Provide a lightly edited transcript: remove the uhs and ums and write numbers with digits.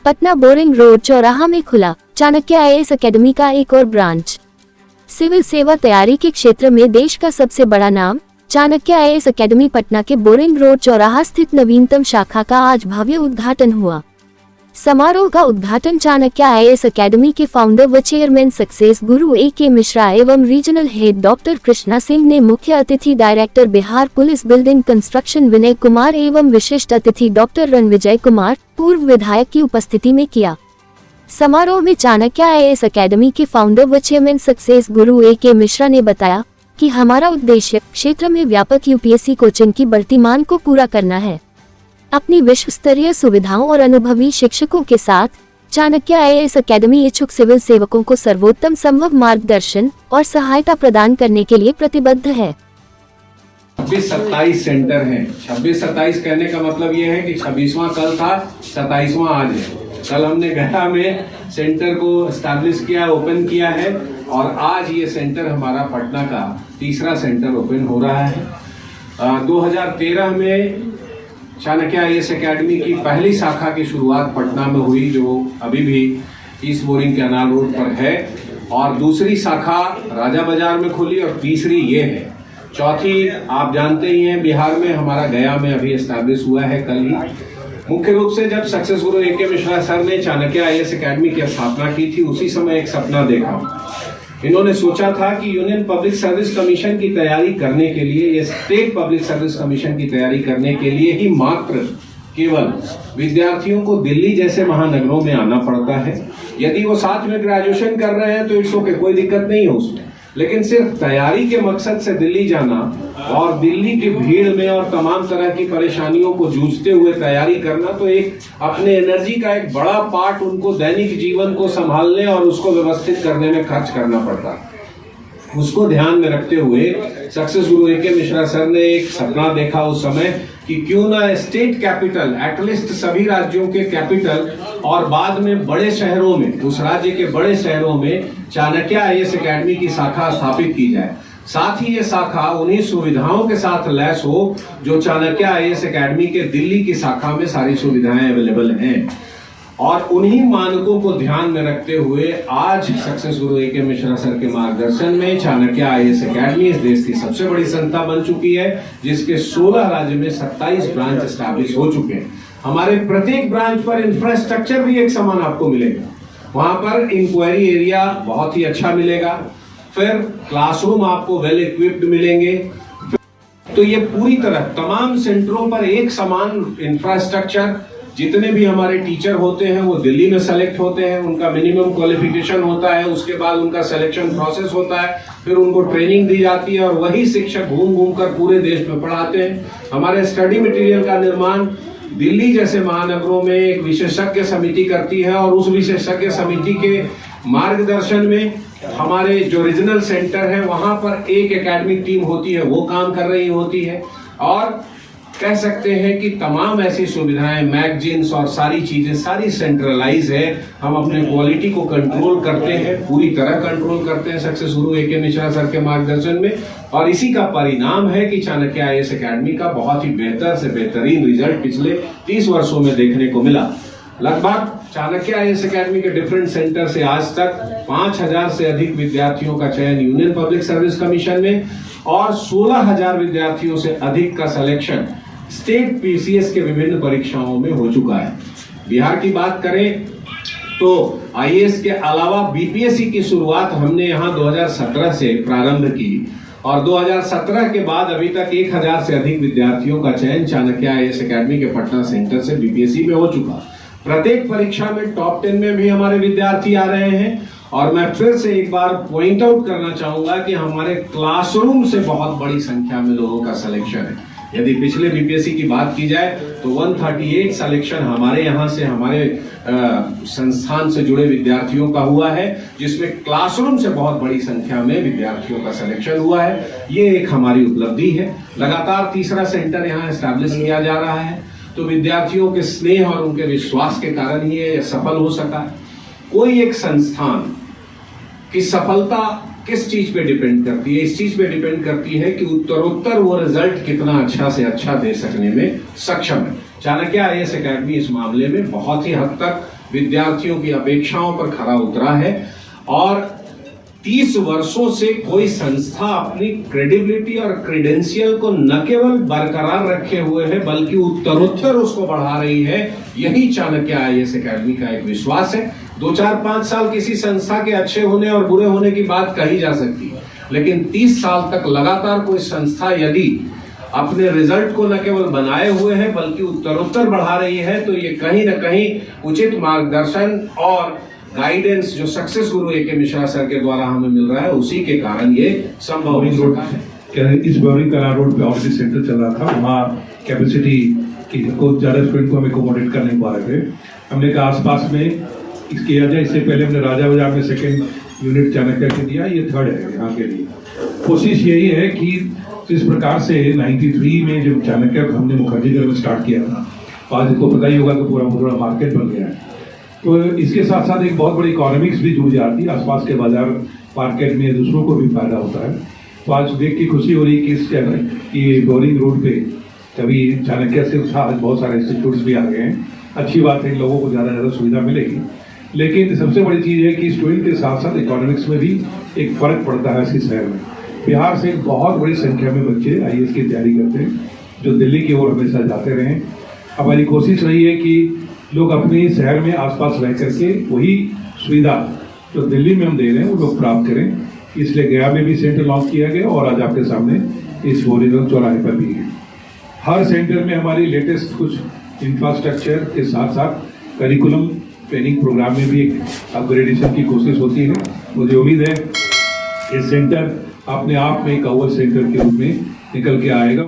Patna boring road चौराहा में खुला चाणक्य आईएएस अकेडमी का एक और ब्रांच। सिविल सेवा तैयारी के क्षेत्र में देश का सबसे बड़ा नाम चाणक्य आईएएस अकेडमी पटना के बोरिंग रोड चौराहा स्थित नवीनतम शाखा का आज भव्य उद्घाटन हुआ। समारोह का उद्घाटन चाणक्य आईएएस अकेडमी के फाउंडर व chairman success guru A K. Mishra एवं regional head doctor Krishna Singh ने, मुख्य अतिथि director Bihar police building construction Vinay Kumar एवं विशिष्ट अतिथि डॉक्टर रणविजय कुमार पूर्व विधायक की उपस्थिति में किया। समारोह में चाणक्य आईएएस अकेडमी के फाउंडर व chairman success guru A K. Mishra ने बताया कि हमारा उद्देश्य क्षेत्र में व्यापक यूपीएससी कोचिंग की बढ़ती मांग को पूरा करना है। अपनी विश्व स्तरीय सुविधाओं और अनुभवी शिक्षकों के साथ चाणक्य आईएएस अकेडमी इच्छुक सिविल सेवकों को सर्वोत्तम संभव मार्गदर्शन और सहायता प्रदान करने के लिए प्रतिबद्ध है। 26-27 सेंटर हैं। 26-27 कहने का मतलब ये है कि 26वां कल था, 27वां आज है। कल हमने गया में सेंटर को एस्टैब्लिश किया, ओपन किया है और आज ये सेंटर हमारा पटना का तीसरा सेंटर ओपन हो रहा है। 2013 में चाणक्य आईएएस अकेडमी की पहली शाखा की शुरुआत पटना में हुई, जो अभी भी ईस्ट बोरिंग कैनाल रोड पर है, और दूसरी शाखा राजा बाजार में खुली और तीसरी ये है। चौथी आप जानते ही हैं बिहार में हमारा गया में अभी एस्टैब्लिश हुआ है कल ही। मुख्य रूप से जब success guru A K. Mishra sir ने चाणक्य आईएएस अकेडमी की स्थापना की थी, उसी समय एक सपना देखा। इन्होंने सोचा था कि यूनियन पब्लिक सर्विस कमीशन की तैयारी करने के लिए, या स्टेट पब्लिक सर्विस कमीशन की तैयारी करने के लिए ही मात्र केवल विद्यार्थियों को दिल्ली जैसे महानगरों में आना पड़ता है। यदि वो साथ में ग्रेजुएशन कर रहे हैं तो इट्स ओके, कोई दिक्कत नहीं है उसमें, लेकिन सिर्फ तैयारी के मकसद से दिल्ली जाना और दिल्ली की भीड़ में और तमाम तरह की परेशानियों को जूझते हुए तैयारी करना, तो एक अपने एनर्जी का एक बड़ा पार्ट उनको दैनिक जीवन को संभालने और उसको व्यवस्थित करने में खर्च करना पड़ता। उसको ध्यान में रखते हुए success guru A K. Mishra sir ने एक सपना देखा उस समय कि क्यों ना स्टेट कैपिटल, एटलीस्ट सभी राज्यों के कैपिटल और बाद में बड़े शहरों में, उस राज्य के बड़े शहरों में चाणक्य आईएएस अकेडमी की शाखा स्थापित की जाए। साथ ही ये शाखा उन्हीं सुविधाओं के साथ लैस हो जो चाणक्य आईएएस अकेडमी के दिल्ली की शाखा में सारी सुविधाएं अवेलेबल हैं। और उन्हीं मानकों को ध्यान में रखते हुए आज success guru A K. Mishra sir के मार्गदर्शन में चाणक्य आईएएस अकेडमी इस देश की सबसे बड़ी संस्था बन चुकी है, जिसके 16 राज्य में 27 ब्रांच एस्टैब्लिश हो चुके हैं। हमारे प्रत्येक ब्रांच पर इंफ्रास्ट्रक्चर भी एक समान आपको मिलेगा। वहां पर इंक्वायरी एरिया बहुत ही अच्छा मिलेगा, फिर क्लासरूम आपको वेल इक्विप्ड मिलेंगे। तो ये पूरी तरह तमाम सेंटरों पर एक समान इंफ्रास्ट्रक्चर। जितने भी हमारे टीचर होते हैं वो दिल्ली में सेलेक्ट होते हैं, उनका मिनिमम क्वालिफिकेशन होता है, उसके बाद उनका सिलेक्शन प्रोसेस होता है, फिर उनको ट्रेनिंग दी जाती है और वही शिक्षक घूम घूम कर पूरे देश में पढ़ाते हैं। हमारे स्टडी मटेरियल का निर्माण दिल्ली जैसे महानगरों में एक विशेषज्ञ समिति करती है और उस विशेषज्ञ समिति के मार्गदर्शन में हमारे जो रीजनल सेंटर है वहां पर एक एकेडमिक टीम होती है, वो काम कर रही होती है। और कह सकते हैं कि तमाम ऐसी सुविधाएं, मैगजीन्स और सारी चीजें सारी सेंट्रलाइज है। हम अपने क्वालिटी को कंट्रोल करते हैं, पूरी तरह कंट्रोल करते हैं success guru A K. Mishra sir के मार्गदर्शन में, और इसी का परिणाम है कि चाणक्य आईएएस अकेडमी का बहुत ही बेहतर से बेहतरीन रिजल्ट पिछले 30 वर्षों में देखने को मिला। लगभग चाणक्य आईएएस अकेडमी के डिफरेंट सेंटर से आज तक 5000 से अधिक विद्यार्थियों का चयन यूनियन पब्लिक सर्विस कमीशन में और 16000 विद्यार्थियों से अधिक का सिलेक्शन स्टेट पीसीएस के विभिन्न परीक्षाओं में हो चुका है। बिहार की बात करें तो आईएएस के अलावा बीपीएससी की शुरुआत हमने यहाँ 2017 से प्रारंभ की और 2017 के बाद अभी तक 1000 से अधिक विद्यार्थियों का चयन चाणक्य आईएएस अकेडमी के पटना सेंटर से बीपीएससी में हो चुका। प्रत्येक परीक्षा में टॉप 10 में भी हमारे विद्यार्थी आ रहे हैं। और मैं फिर से एक बार पॉइंट आउट करना चाहूंगा कि हमारे क्लासरूम से बहुत बड़ी संख्या में लोगों का सिलेक्शन है। यदि पिछले बीपीएससी की बात की जाए तो 138 सिलेक्शन हमारे यहाँ से, हमारे संस्थान से जुड़े विद्यार्थियों का हुआ है, जिसमें क्लासरूम से बहुत बड़ी संख्या में विद्यार्थियों का सिलेक्शन हुआ है। ये एक हमारी उपलब्धि है। लगातार तीसरा सेंटर यहाँ एस्टैब्लिश किया जा रहा है, तो विद्यार्थियों के स्नेह और उनके विश्वास के कारण ये सफल हो सका है। कोई एक संस्थान की सफलता किस चीज पे डिपेंड करती है? इस चीज पे डिपेंड करती है कि उत्तरोत्तर वो रिजल्ट कितना अच्छा से अच्छा दे सकने में सक्षम है। चाणक्य आईएएस अकेडमी इस मामले में बहुत ही हद तक विद्यार्थियों की अपेक्षाओं पर खरा उतरा है और 30 वर्षों से कोई संस्था अपनी क्रेडिबिलिटी और क्रेडेंशियल को न केवल बरकरार रखे हुए है बल्कि उत्तरोत्तर उसको बढ़ा रही है। यही चाणक्य आईएएस एकेडमी का एक विश्वास है। 2, 4, 5 साल किसी संस्था के अच्छे होने और बुरे होने की बात कही जा सकती है, लेकिन 30 साल तक लगातार कोई संस्था यदि अपने रिजल्ट को न केवल बनाए हुए है बल्कि उत्तरोत्तर बढ़ा रही है तो ये कहीं न कहीं उचित मार्गदर्शन और गाइडेंस जो सक्सेस गुरु ए के मिश्रा सर के द्वारा हमें मिल रहा है उसी के कारण ये संभव हो सकता है। इस बोरिंग कनाल रोड पे ऑलरेडी सेंटर चल रहा था, वहाँ कैपेसिटी की को ज्यादा स्टूडेंट को हम एकोमोडेट कर नहीं पा रहे थे। हमने कहा आसपास में इस किया जाए। इससे पहले हमने राजा बाजार में सेकेंड यूनिट चाणक्य के दिया, ये थर्ड है यहाँ के लिए। कोशिश यही है कि जिस प्रकार से 93 में जब चाणक्य हमने मुखर्जी नगर में स्टार्ट किया था, आज इसको पता ही होगा कि पूरा मार्केट बन गया है। तो इसके साथ साथ एक बहुत बड़ी इकोनॉमिक्स भी जुड़ जाती है, आसपास के बाजार मार्केट में दूसरों को भी फायदा होता है। तो आज देख के खुशी हो रही कि इस कि बोरिंग रोड पे कभी चाणक्य से बहुत सारे इंस्टीट्यूट्स भी आ गए हैं। अच्छी बात है, लोगों को ज़्यादा सुविधा मिलेगी। लेकिन सबसे बड़ी चीज़ है कि स्टूडेंट के साथ साथ इकोनॉमिक्स में भी एक फ़र्क पड़ता है इसी शहर में। बिहार से बहुत बड़ी संख्या में बच्चे आईएएस की तैयारी करते हैं जो दिल्ली की ओर हमेशा जाते रहे। हमारी कोशिश रही है कि लोग अपने शहर में आसपास रह करके वही सुविधा जो दिल्ली में हम दे रहे हैं वो लोग प्राप्त करें। इसलिए गया में भी सेंटर लॉन्च किया गया और आज आपके सामने इस बोरीगंज चौराहे पर भी है। हर सेंटर में हमारी लेटेस्ट कुछ इंफ्रास्ट्रक्चर के साथ साथ करिकुलम ट्रेनिंग प्रोग्राम में भी एक अपग्रेडेशन की कोशिश होती है। मुझे उम्मीद है ये सेंटर अपने आप में एक अव्वल सेंटर के रूप में निकल के आएगा।